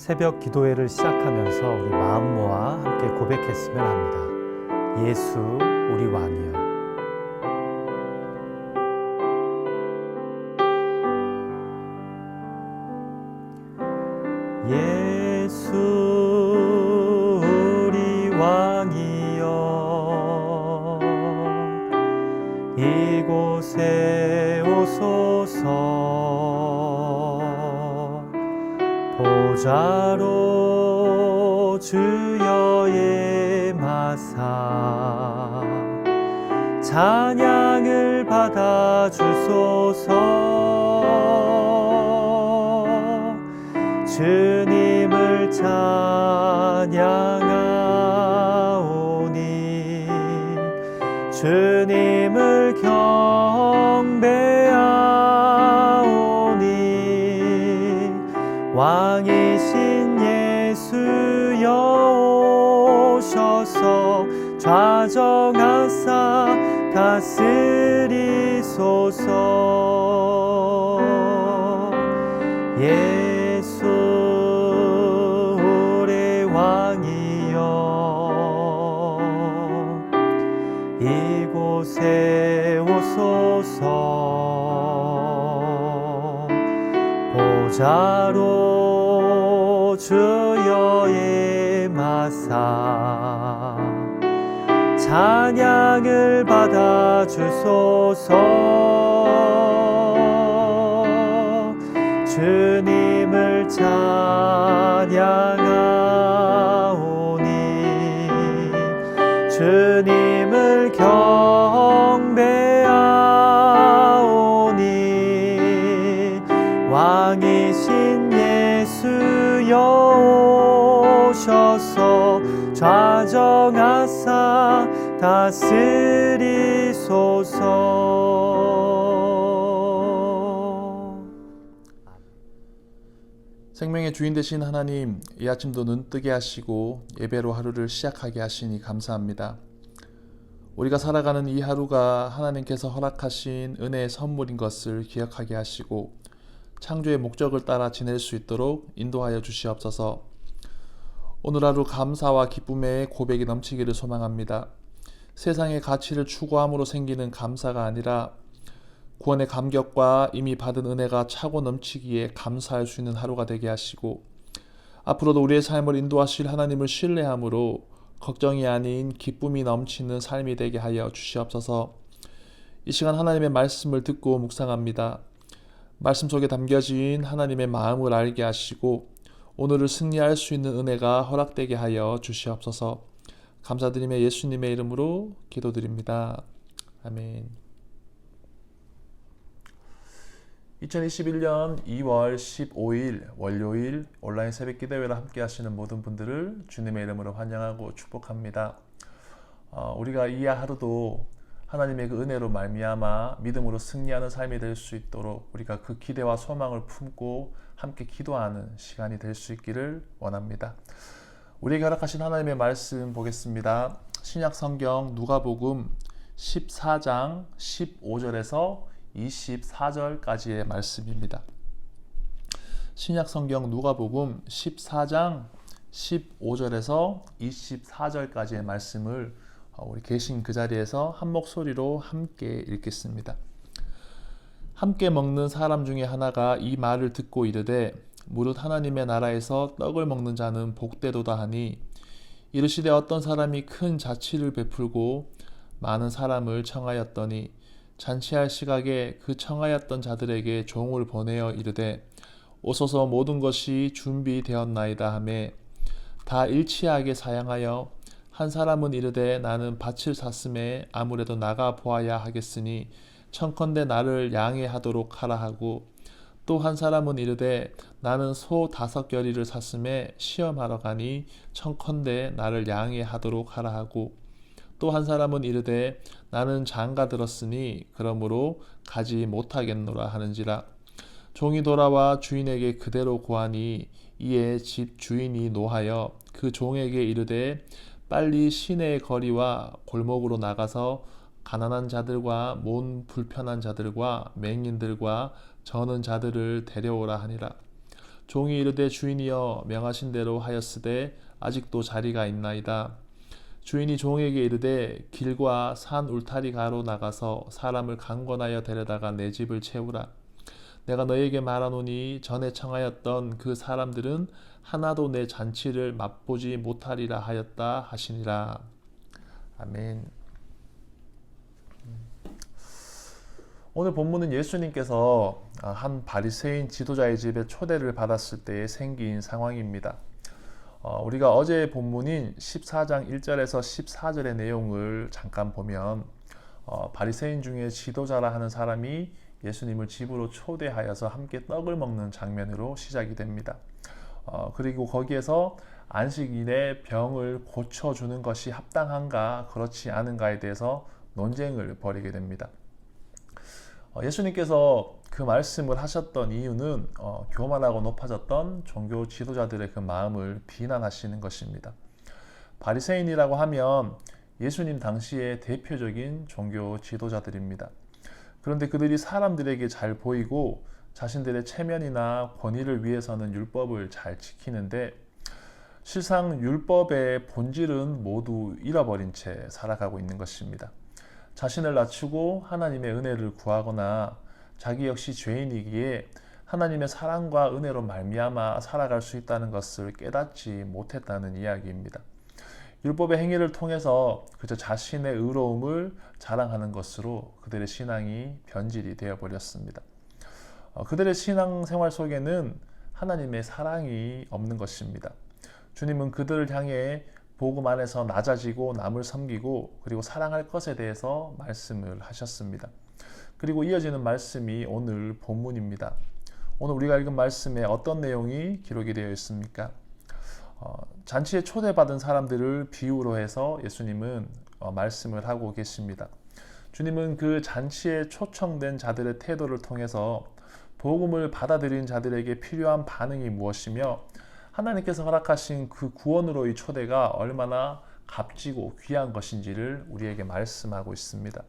새벽 기도회를 시작하면서 우리 마음 모아 함께 고백했으면 합니다. 예수 우리 왕이여. 예수 우리 왕이여, 이곳에 오소서. 보좌로 주여의 마사 찬양을 받아 주소서. 주님을 찬양하오니 주님을 경배하오니 왕이신 예수여 오셔서 좌정하사 다스리소서. 예수 우리 왕이여, 이곳에 오소서. 보좌로 주여의 마사 찬양을 받아 주소서. 주님을 찬양하오니 주님을 경배하오니 왕이신 예수여 오셔서 좌정하사 다스리소서. 생명의 주인 되신 하나님, 이 아침도 눈뜨게 하시고 예배로 하루를 시작하게 하시니 감사합니다. 우리가 살아가는 이 하루가 하나님께서 허락하신 은혜의 선물인 것을 기억하게 하시고 창조의 목적을 따라 지낼 수 있도록 인도하여 주시옵소서. 오늘 하루 감사와 기쁨의 고백이 넘치기를 소망합니다. 세상의 가치를 추구함으로 생기는 감사가 아니라 구원의 감격과 이미 받은 은혜가 차고 넘치기에 감사할 수 있는 하루가 되게 하시고 앞으로도 우리의 삶을 인도하실 하나님을 신뢰함으로 걱정이 아닌 기쁨이 넘치는 삶이 되게 하여 주시옵소서. 이 시간 하나님의 말씀을 듣고 묵상합니다. 말씀 속에 담겨진 하나님의 마음을 알게 하시고 오늘을 승리할 수 있는 은혜가 허락되게 하여 주시옵소서. 감사드리며 예수님의 이름으로 기도드립니다. 아멘. 2021년 2월 15일 월요일 온라인 새벽 기도회를 함께 하시는 모든 분들을 주님의 이름으로 환영하고 축복합니다. 우리가 이 하루도 하나님의 그 은혜로 말미암아 믿음으로 승리하는 삶이 될 수 있도록 우리가 그 기대와 소망을 품고 함께 기도하는 시간이 될 수 있기를 원합니다. 우리에게 허락하신 하나님의 말씀 보겠습니다. 신약 성경 누가복음 14장 15절에서 24절까지의 말씀입니다. 신약 성경 누가복음 14장 15절에서 24절까지의 말씀을 우리 계신 그 자리에서 한 목소리로 함께 읽겠습니다. 함께 먹는 사람 중에 하나가 이 말을 듣고 이르되 무릇 하나님의 나라에서 떡을 먹는 자는 복되도다 하니 이르시되 어떤 사람이 큰 자취를 베풀고 많은 사람을 청하였더니 잔치할 시각에 그 청하였던 자들에게 종을 보내어 이르되 오소서 모든 것이 준비되었나이다 하매 다 일치하게 사양하여 한 사람은 이르되 나는 밭을 샀음에 아무래도 나가 보아야 하겠으니 청컨대 나를 양해하도록 하라 하고 또 한 사람은 이르되 나는 소 5겨리를 샀음에 시험하러 가니 청컨대 나를 양해하도록 하라 하고 또 한 사람은 이르되 나는 장가 들었으니 그러므로 가지 못하겠노라 하는지라. 종이 돌아와 주인에게 그대로 고하니 이에 집 주인이 노하여 그 종에게 이르되 빨리 시내의 거리와 골목으로 나가서 가난한 자들과 몸 불편한 자들과 맹인들과 저는 자들을 데려오라 하니라. 종이 이르되 주인이여 명하신 대로 하였으되 아직도 자리가 있나이다. 주인이 종에게 이르되 길과 산 울타리 가로 나가서 사람을 강권하여 데려다가 내 집을 채우라. 내가 너에게 말하노니 전에 청하였던 그 사람들은 하나도 내 잔치를 맛보지 못하리라 하였다 하시니라. 아멘. 오늘 본문은 예수님께서 한 바리새인 지도자의 집에 초대를 받았을 때에 생긴 상황입니다. 우리가 어제 본문인 14장 1절에서 14절의 내용을 잠깐 보면 바리새인 중에 지도자라 하는 사람이 예수님을 집으로 초대하여서 함께 떡을 먹는 장면으로 시작이 됩니다. 그리고 거기에서 안식일에 병을 고쳐주는 것이 합당한가 그렇지 않은가에 대해서 논쟁을 벌이게 됩니다. 예수님께서 그 말씀을 하셨던 이유는 교만하고 높아졌던 종교 지도자들의 그 마음을 비난하시는 것입니다. 바리새인이라고 하면 예수님 당시의 대표적인 종교 지도자들입니다. 그런데 그들이 사람들에게 잘 보이고 자신들의 체면이나 권위를 위해서는 율법을 잘 지키는데 실상 율법의 본질은 모두 잃어버린 채 살아가고 있는 것입니다. 자신을 낮추고 하나님의 은혜를 구하거나 자기 역시 죄인이기에 하나님의 사랑과 은혜로 말미암아 살아갈 수 있다는 것을 깨닫지 못했다는 이야기입니다. 율법의 행위를 통해서 그저 자신의 의로움을 자랑하는 것으로 그들의 신앙이 변질이 되어버렸습니다. 그들의 신앙생활 속에는 하나님의 사랑이 없는 것입니다. 주님은 그들을 향해 복음 안에서 낮아지고 남을 섬기고 그리고 사랑할 것에 대해서 말씀을 하셨습니다. 그리고 이어지는 말씀이 오늘 본문입니다. 오늘 우리가 읽은 말씀에 어떤 내용이 기록이 되어 있습니까? 잔치에 초대받은 사람들을 비유로 해서 예수님은 말씀을 하고 계십니다. 주님은 그 잔치에 초청된 자들의 태도를 통해서 복음을 받아들인 자들에게 필요한 반응이 무엇이며 하나님께서 허락하신 그 구원으로의 초대가 얼마나 값지고 귀한 것인지를 우리에게 말씀하고 있습니다.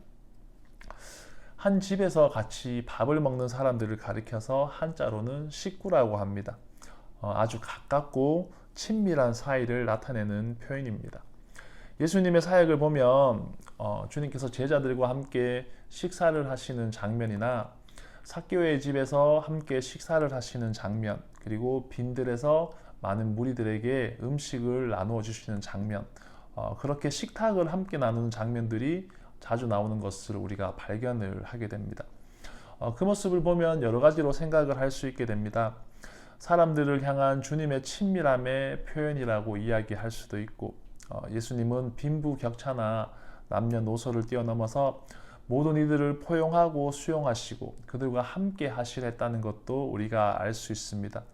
한 집에서 같이 밥을 먹는 사람들을 가리켜서 한자로는 식구라고 합니다. 아주 가깝고 친밀한 사이를 나타내는 표현입니다. 예수님의 사역을 보면 주님께서 제자들과 함께 식사를 하시는 장면이나 삭개오의 집에서 함께 식사를 하시는 장면, 그리고 빈들에서 많은 무리들에게 음식을 나누어 주시는 장면, 그렇게 식탁을 함께 나누는 장면들이 자주 나오는 것을 우리가 발견을 하게 됩니다. 그 모습을 보면 여러 가지로 생각을 할 수 있게 됩니다. 사람들을 향한 주님의 친밀함의 표현이라고 이야기할 수도 있고, 예수님은 빈부격차나 남녀노소를 뛰어넘어서 모든 이들을 포용하고 수용하시고 그들과 함께 하시랬다는 것도 우리가 알 수 있습니다.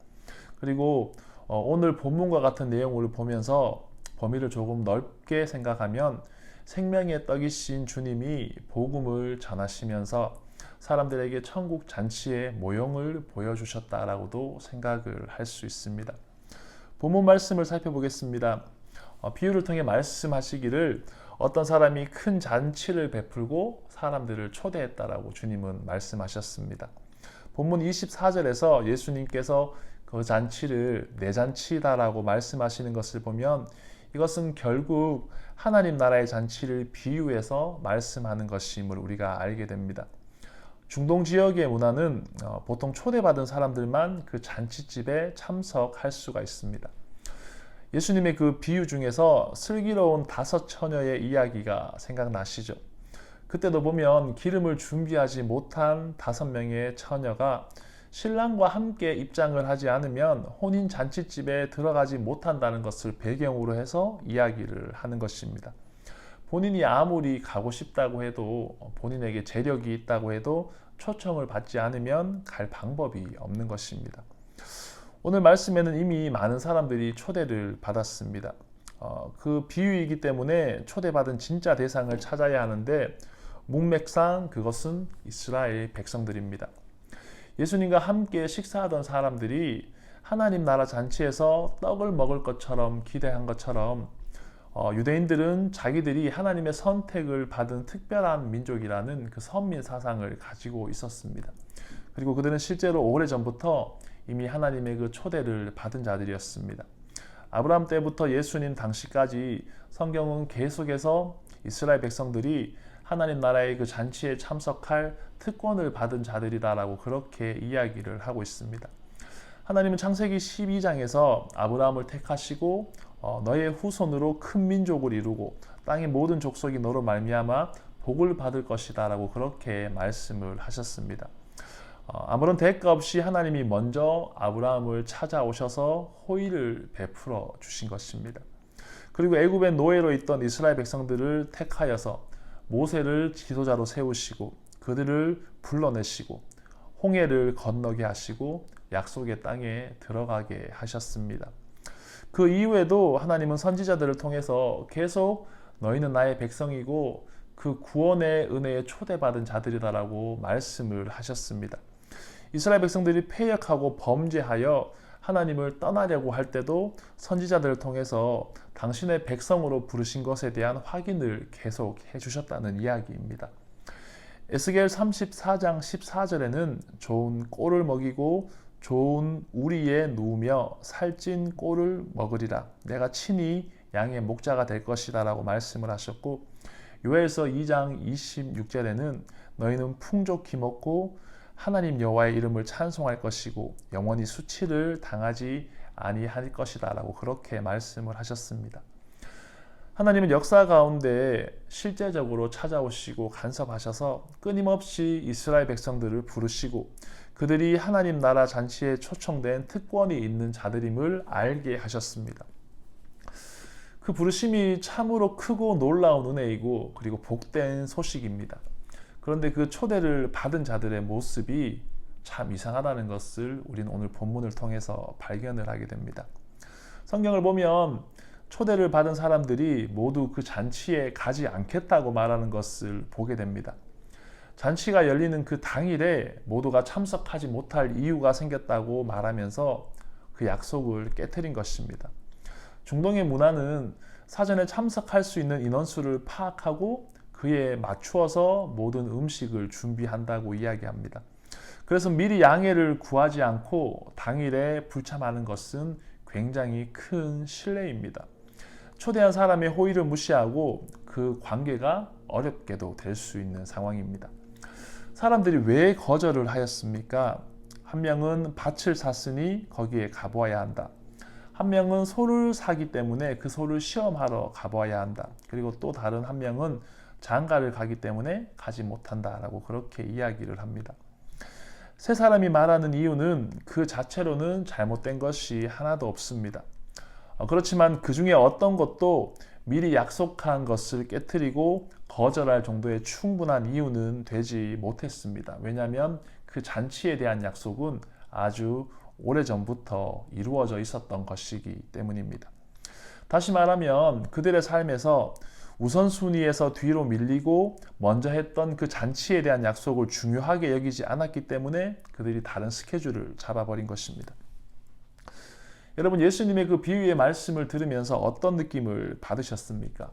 그리고 오늘 본문과 같은 내용을 보면서 범위를 조금 넓게 생각하면 생명의 떡이신 주님이 복음을 전하시면서 사람들에게 천국 잔치의 모형을 보여주셨다라고도 생각을 할 수 있습니다. 본문 말씀을 살펴보겠습니다. 비유를 통해 말씀하시기를 어떤 사람이 큰 잔치를 베풀고 사람들을 초대했다라고 주님은 말씀하셨습니다. 본문 24절에서 예수님께서 그 잔치를 내 잔치다라고 말씀하시는 것을 보면 이것은 결국 하나님 나라의 잔치를 비유해서 말씀하는 것임을 우리가 알게 됩니다. 중동 지역의 문화는 보통 초대받은 사람들만 그 잔치집에 참석할 수가 있습니다. 예수님의 그 비유 중에서 슬기로운 5 처녀의 이야기가 생각나시죠? 그때도 보면 기름을 준비하지 못한 5명의 처녀가 신랑과 함께 입장을 하지 않으면 혼인 잔치집에 들어가지 못한다는 것을 배경으로 해서 이야기를 하는 것입니다. 본인이 아무리 가고 싶다고 해도 본인에게 재력이 있다고 해도 초청을 받지 않으면 갈 방법이 없는 것입니다. 오늘 말씀에는 이미 많은 사람들이 초대를 받았습니다. 그 비유이기 때문에 초대받은 진짜 대상을 찾아야 하는데 문맥상 그것은 이스라엘 백성들입니다. 예수님과 함께 식사하던 사람들이 하나님 나라 잔치에서 떡을 먹을 것처럼 기대한 것처럼 유대인들은 자기들이 하나님의 선택을 받은 특별한 민족이라는 그 선민 사상을 가지고 있었습니다. 그리고 그들은 실제로 오래전부터 이미 하나님의 그 초대를 받은 자들이었습니다. 아브라함 때부터 예수님 당시까지 성경은 계속해서 이스라엘 백성들이 하나님 나라의 그 잔치에 참석할 특권을 받은 자들이다라고 그렇게 이야기를 하고 있습니다. 하나님은 창세기 12장에서 아브라함을 택하시고 너의 후손으로 큰 민족을 이루고 땅의 모든 족속이 너로 말미암아 복을 받을 것이다 라고 그렇게 말씀을 하셨습니다. 아무런 대가 없이 하나님이 먼저 아브라함을 찾아오셔서 호의를 베풀어 주신 것입니다. 그리고 애굽의 노예로 있던 이스라엘 백성들을 택하여서 모세를 지도자로 세우시고 그들을 불러내시고 홍해를 건너게 하시고 약속의 땅에 들어가게 하셨습니다. 그 이후에도 하나님은 선지자들을 통해서 계속 너희는 나의 백성이고 그 구원의 은혜에 초대받은 자들이다라고 말씀을 하셨습니다. 이스라엘 백성들이 패역하고 범죄하여 하나님을 떠나려고 할 때도 선지자들을 통해서 당신의 백성으로 부르신 것에 대한 확인을 계속 해주셨다는 이야기입니다. 에스겔 34장 14절에는 좋은 꼴을 먹이고 좋은 우리에 누우며 살찐 꼴을 먹으리라. 내가 친히 양의 목자가 될 것이다 라고 말씀을 하셨고, 요엘서 2장 26절에는 너희는 풍족히 먹고 하나님 여호와의 이름을 찬송할 것이고 영원히 수치를 당하지 아니할 것이다 라고 그렇게 말씀을 하셨습니다. 하나님은 역사 가운데 실제적으로 찾아오시고 간섭하셔서 끊임없이 이스라엘 백성들을 부르시고 그들이 하나님 나라 잔치에 초청된 특권이 있는 자들임을 알게 하셨습니다. 그 부르심이 참으로 크고 놀라운 은혜이고 그리고 복된 소식입니다. 그런데 그 초대를 받은 자들의 모습이 참 이상하다는 것을 우리는 오늘 본문을 통해서 발견을 하게 됩니다. 성경을 보면 초대를 받은 사람들이 모두 그 잔치에 가지 않겠다고 말하는 것을 보게 됩니다. 잔치가 열리는 그 당일에 모두가 참석하지 못할 이유가 생겼다고 말하면서 그 약속을 깨트린 것입니다. 중동의 문화는 사전에 참석할 수 있는 인원수를 파악하고 그에 맞추어서 모든 음식을 준비한다고 이야기합니다. 그래서 미리 양해를 구하지 않고 당일에 불참하는 것은 굉장히 큰 실례입니다. 초대한 사람의 호의를 무시하고 그 관계가 어렵게도 될 수 있는 상황입니다. 사람들이 왜 거절을 하였습니까? 한 명은 밭을 샀으니 거기에 가보아야 한다. 한 명은 소를 사기 때문에 그 소를 시험하러 가보아야 한다. 그리고 또 다른 한 명은 장가를 가기 때문에 가지 못한다라고 그렇게 이야기를 합니다. 세 사람이 말하는 이유는 그 자체로는 잘못된 것이 하나도 없습니다. 그렇지만 그 중에 어떤 것도 미리 약속한 것을 깨트리고 거절할 정도의 충분한 이유는 되지 못했습니다. 왜냐하면 그 잔치에 대한 약속은 아주 오래전부터 이루어져 있었던 것이기 때문입니다. 다시 말하면 그들의 삶에서 우선순위에서 뒤로 밀리고 먼저 했던 그 잔치에 대한 약속을 중요하게 여기지 않았기 때문에 그들이 다른 스케줄을 잡아버린 것입니다. 여러분, 예수님의 그 비유의 말씀을 들으면서 어떤 느낌을 받으셨습니까?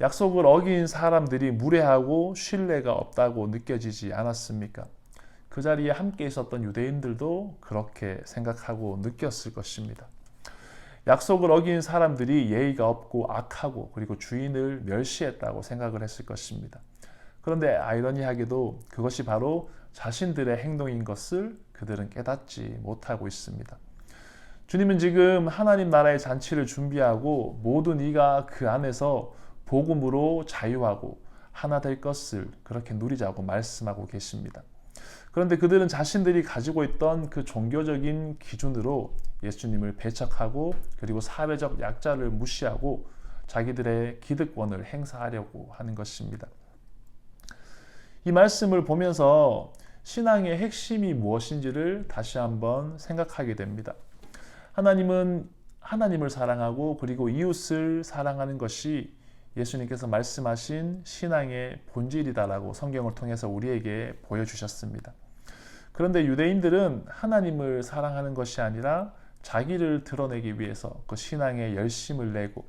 약속을 어긴 사람들이 무례하고 신뢰가 없다고 느껴지지 않았습니까? 그 자리에 함께 있었던 유대인들도 그렇게 생각하고 느꼈을 것입니다. 약속을 어긴 사람들이 예의가 없고 악하고 그리고 주인을 멸시했다고 생각을 했을 것입니다. 그런데 아이러니하게도 그것이 바로 자신들의 행동인 것을 그들은 깨닫지 못하고 있습니다. 주님은 지금 하나님 나라의 잔치를 준비하고 모든 이가 그 안에서 복음으로 자유하고 하나 될 것을 그렇게 누리자고 말씀하고 계십니다. 그런데 그들은 자신들이 가지고 있던 그 종교적인 기준으로 예수님을 배척하고 그리고 사회적 약자를 무시하고 자기들의 기득권을 행사하려고 하는 것입니다. 이 말씀을 보면서 신앙의 핵심이 무엇인지를 다시 한번 생각하게 됩니다. 하나님은 하나님을 사랑하고 그리고 이웃을 사랑하는 것이 예수님께서 말씀하신 신앙의 본질이다라고 성경을 통해서 우리에게 보여주셨습니다. 그런데 유대인들은 하나님을 사랑하는 것이 아니라 자기를 드러내기 위해서 그 신앙에 열심을 내고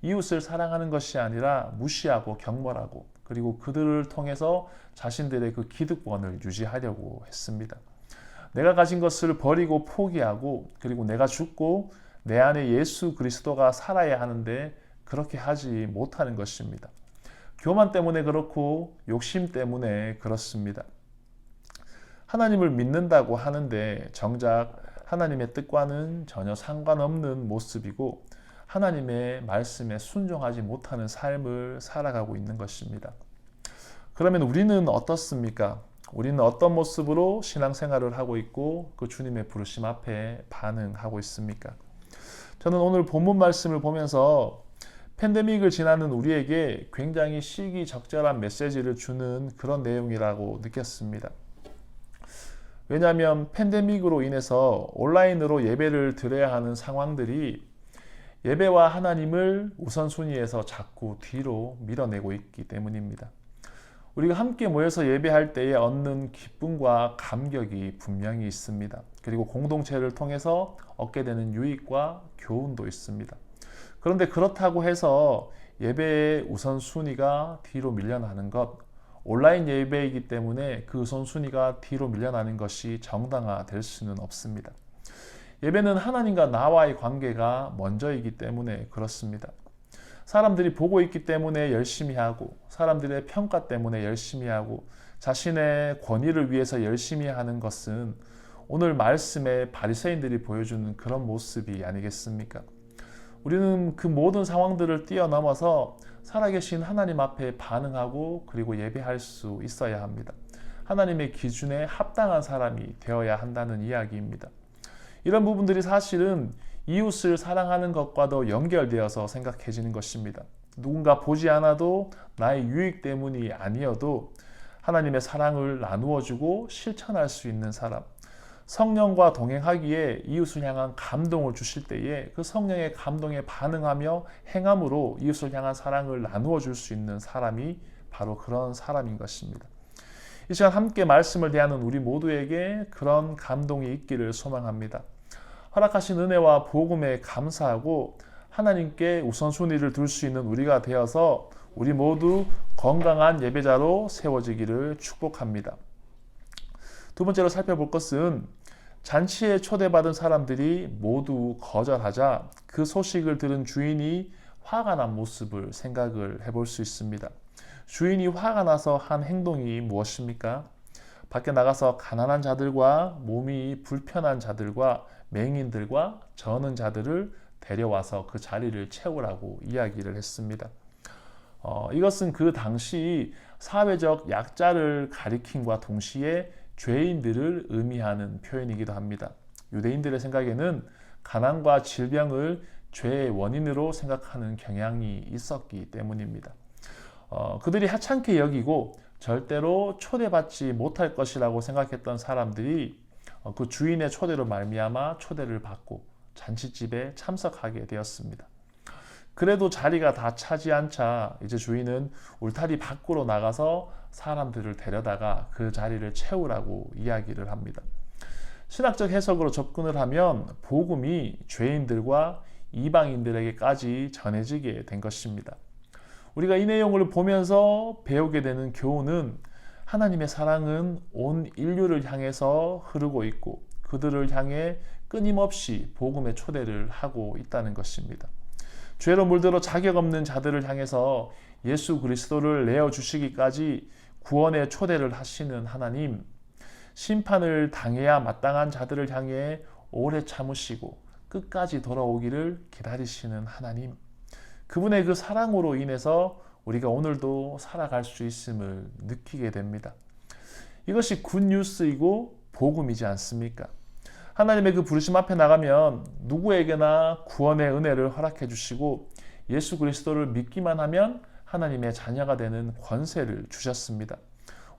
이웃을 사랑하는 것이 아니라 무시하고 경멸하고 그리고 그들을 통해서 자신들의 그 기득권을 유지하려고 했습니다. 내가 가진 것을 버리고 포기하고 그리고 내가 죽고 내 안에 예수 그리스도가 살아야 하는데 그렇게 하지 못하는 것입니다. 교만 때문에 그렇고 욕심 때문에 그렇습니다. 하나님을 믿는다고 하는데 정작 하나님의 뜻과는 전혀 상관없는 모습이고 하나님의 말씀에 순종하지 못하는 삶을 살아가고 있는 것입니다. 그러면 우리는 어떻습니까? 우리는 어떤 모습으로 신앙생활을 하고 있고 그 주님의 부르심 앞에 반응하고 있습니까? 저는 오늘 본문 말씀을 보면서 팬데믹을 지나는 우리에게 굉장히 시기적절한 메시지를 주는 그런 내용이라고 느꼈습니다. 왜냐하면 팬데믹으로 인해서 온라인으로 예배를 드려야 하는 상황들이 예배와 하나님을 우선순위에서 자꾸 뒤로 밀어내고 있기 때문입니다. 우리가 함께 모여서 예배할 때에 얻는 기쁨과 감격이 분명히 있습니다. 그리고 공동체를 통해서 얻게 되는 유익과 교훈도 있습니다. 그런데 그렇다고 해서 예배의 우선순위가 뒤로 밀려나는 것, 온라인 예배이기 때문에 그 우선순위가 뒤로 밀려나는 것이 정당화될 수는 없습니다. 예배는 하나님과 나와의 관계가 먼저이기 때문에 그렇습니다. 사람들이 보고 있기 때문에 열심히 하고 사람들의 평가 때문에 열심히 하고 자신의 권위를 위해서 열심히 하는 것은 오늘 말씀에 바리새인들이 보여주는 그런 모습이 아니겠습니까? 우리는 그 모든 상황들을 뛰어넘어서 살아계신 하나님 앞에 반응하고 그리고 예배할 수 있어야 합니다. 하나님의 기준에 합당한 사람이 되어야 한다는 이야기입니다. 이런 부분들이 사실은 이웃을 사랑하는 것과도 연결되어서 생각해지는 것입니다. 누군가 보지 않아도 나의 유익 때문이 아니어도 하나님의 사랑을 나누어주고 실천할 수 있는 사람, 성령과 동행하기에 이웃을 향한 감동을 주실 때에 그 성령의 감동에 반응하며 행함으로 이웃을 향한 사랑을 나누어 줄 수 있는 사람이 바로 그런 사람인 것입니다. 이 시간 함께 말씀을 대하는 우리 모두에게 그런 감동이 있기를 소망합니다. 허락하신 은혜와 복음에 감사하고 하나님께 우선순위를 둘 수 있는 우리가 되어서 우리 모두 건강한 예배자로 세워지기를 축복합니다. 두 번째로 살펴볼 것은 잔치에 초대받은 사람들이 모두 거절하자 그 소식을 들은 주인이 화가 난 모습을 생각을 해볼 수 있습니다. 주인이 화가 나서 한 행동이 무엇입니까? 밖에 나가서 가난한 자들과 몸이 불편한 자들과 맹인들과 저는 자들을 데려와서 그 자리를 채우라고 이야기를 했습니다. 이것은 그 당시 사회적 약자를 가리킴과 동시에 죄인들을 의미하는 표현이기도 합니다. 유대인들의 생각에는 가난과 질병을 죄의 원인으로 생각하는 경향이 있었기 때문입니다. 그들이 하찮게 여기고 절대로 초대받지 못할 것이라고 생각했던 사람들이 그 주인의 초대로 말미암아 초대를 받고 잔치집에 참석하게 되었습니다. 그래도 자리가 다 차지 않자 이제 주인은 울타리 밖으로 나가서 사람들을 데려다가 그 자리를 채우라고 이야기를 합니다. 신학적 해석으로 접근을 하면 복음이 죄인들과 이방인들에게까지 전해지게 된 것입니다. 우리가 이 내용을 보면서 배우게 되는 교훈은 하나님의 사랑은 온 인류를 향해서 흐르고 있고 그들을 향해 끊임없이 복음의 초대를 하고 있다는 것입니다. 죄로 물들어 자격 없는 자들을 향해서 예수 그리스도를 내어주시기까지 구원의 초대를 하시는 하나님, 심판을 당해야 마땅한 자들을 향해 오래 참으시고 끝까지 돌아오기를 기다리시는 하나님, 그분의 그 사랑으로 인해서 우리가 오늘도 살아갈 수 있음을 느끼게 됩니다. 이것이 굿뉴스이고 복음이지 않습니까? 하나님의 그 부르심 앞에 나가면 누구에게나 구원의 은혜를 허락해 주시고 예수 그리스도를 믿기만 하면 하나님의 자녀가 되는 권세를 주셨습니다.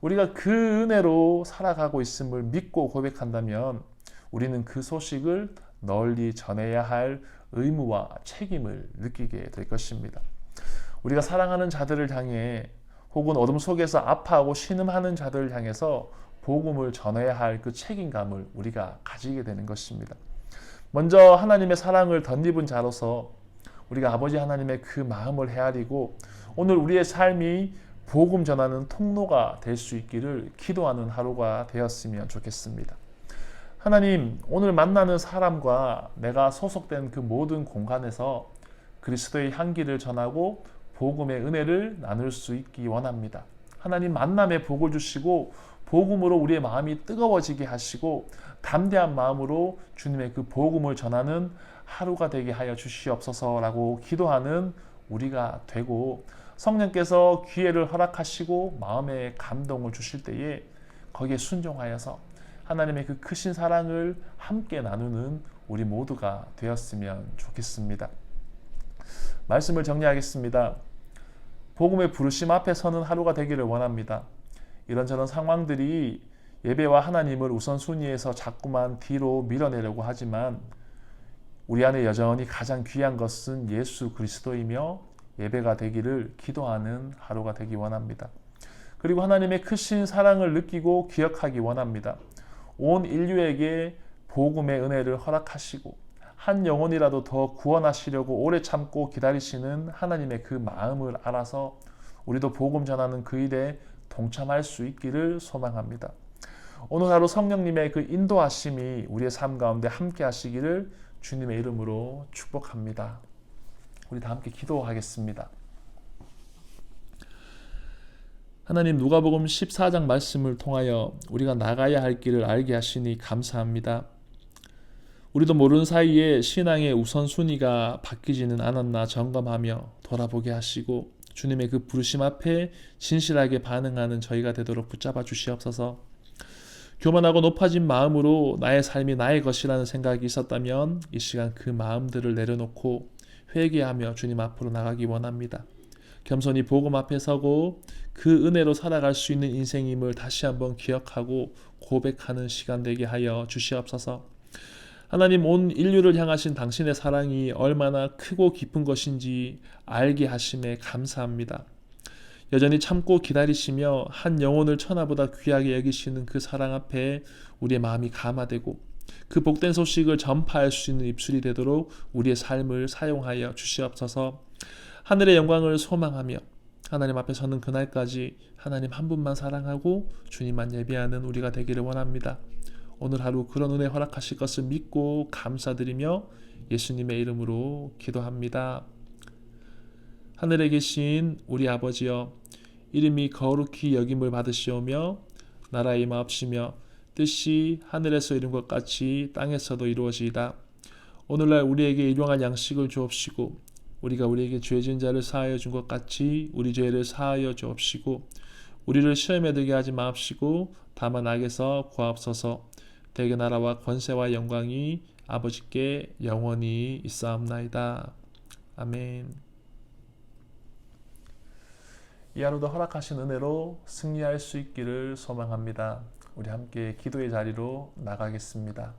우리가 그 은혜로 살아가고 있음을 믿고 고백한다면 우리는 그 소식을 널리 전해야 할 의무와 책임을 느끼게 될 것입니다. 우리가 사랑하는 자들을 향해 혹은 어둠 속에서 아파하고 신음하는 자들을 향해서 복음을 전해야 할 그 책임감을 우리가 가지게 되는 것입니다. 먼저 하나님의 사랑을 덧입은 자로서 우리가 아버지 하나님의 그 마음을 헤아리고 오늘 우리의 삶이 복음 전하는 통로가 될 수 있기를 기도하는 하루가 되었으면 좋겠습니다. 하나님, 오늘 만나는 사람과 내가 소속된 그 모든 공간에서 그리스도의 향기를 전하고 복음의 은혜를 나눌 수 있기 원합니다. 하나님, 만남의 복을 주시고 복음으로 우리의 마음이 뜨거워지게 하시고 담대한 마음으로 주님의 그 복음을 전하는 하루가 되게 하여 주시옵소서라고 기도하는 우리가 되고, 성령께서 기회를 허락하시고 마음의 감동을 주실 때에 거기에 순종하여서 하나님의 그 크신 사랑을 함께 나누는 우리 모두가 되었으면 좋겠습니다. 말씀을 정리하겠습니다. 복음의 부르심 앞에 서는 하루가 되기를 원합니다. 이런저런 상황들이 예배와 하나님을 우선순위에서 자꾸만 뒤로 밀어내려고 하지만 우리 안에 여전히 가장 귀한 것은 예수 그리스도이며 예배가 되기를 기도하는 하루가 되기 원합니다. 그리고 하나님의 크신 사랑을 느끼고 기억하기 원합니다. 온 인류에게 복음의 은혜를 허락하시고 한 영혼이라도 더 구원하시려고 오래 참고 기다리시는 하나님의 그 마음을 알아서 우리도 복음 전하는 그 일에 동참할 수 있기를 소망합니다. 오늘 하루 성령님의 그 인도하심이 우리의 삶 가운데 함께 하시기를 주님의 이름으로 축복합니다. 우리 다 함께 기도하겠습니다. 하나님, 누가복음 14장 말씀을 통하여 우리가 나가야 할 길을 알게 하시니 감사합니다. 우리도 모르는 사이에 신앙의 우선순위가 바뀌지는 않았나 점검하며 돌아보게 하시고 주님의 그 부르심 앞에 진실하게 반응하는 저희가 되도록 붙잡아 주시옵소서. 교만하고 높아진 마음으로 나의 삶이 나의 것이라는 생각이 있었다면 이 시간 그 마음들을 내려놓고 회개하며 주님 앞으로 나가기 원합니다. 겸손히 복음 앞에 서고 그 은혜로 살아갈 수 있는 인생임을 다시 한번 기억하고 고백하는 시간 되게 하여 주시옵소서. 하나님, 온 인류를 향하신 당신의 사랑이 얼마나 크고 깊은 것인지 알게 하심에 감사합니다. 여전히 참고 기다리시며 한 영혼을 천하보다 귀하게 여기시는 그 사랑 앞에 우리의 마음이 감화되고 그 복된 소식을 전파할 수 있는 입술이 되도록 우리의 삶을 사용하여 주시옵소서. 하늘의 영광을 소망하며 하나님 앞에 서는 그날까지 하나님 한 분만 사랑하고 주님만 예배하는 우리가 되기를 원합니다. 오늘 하루 그런 은혜 허락하실 것을 믿고 감사드리며 예수님의 이름으로 기도합니다. 하늘에 계신 우리 아버지여, 이름이 거룩히 여김을 받으시오며 나라의 임하옵시며 뜻이 하늘에서 이룬 것 같이 땅에서도 이루어지이다. 오늘날 우리에게 일용할 양식을 주옵시고 우리가 우리에게 죄 지은 자를 사하여 준 것 같이 우리 죄를 사하여 주옵시고 우리를 시험에 들게 하지 마옵시고 다만 악에서 구하옵소서. 대개 나라와 권세와 영광이 아버지께 영원히 있사옵나이다. 아멘. 이 하루도 허락하신 은혜로 승리할 수 있기를 소망합니다. 우리 함께 기도의 자리로 나가겠습니다.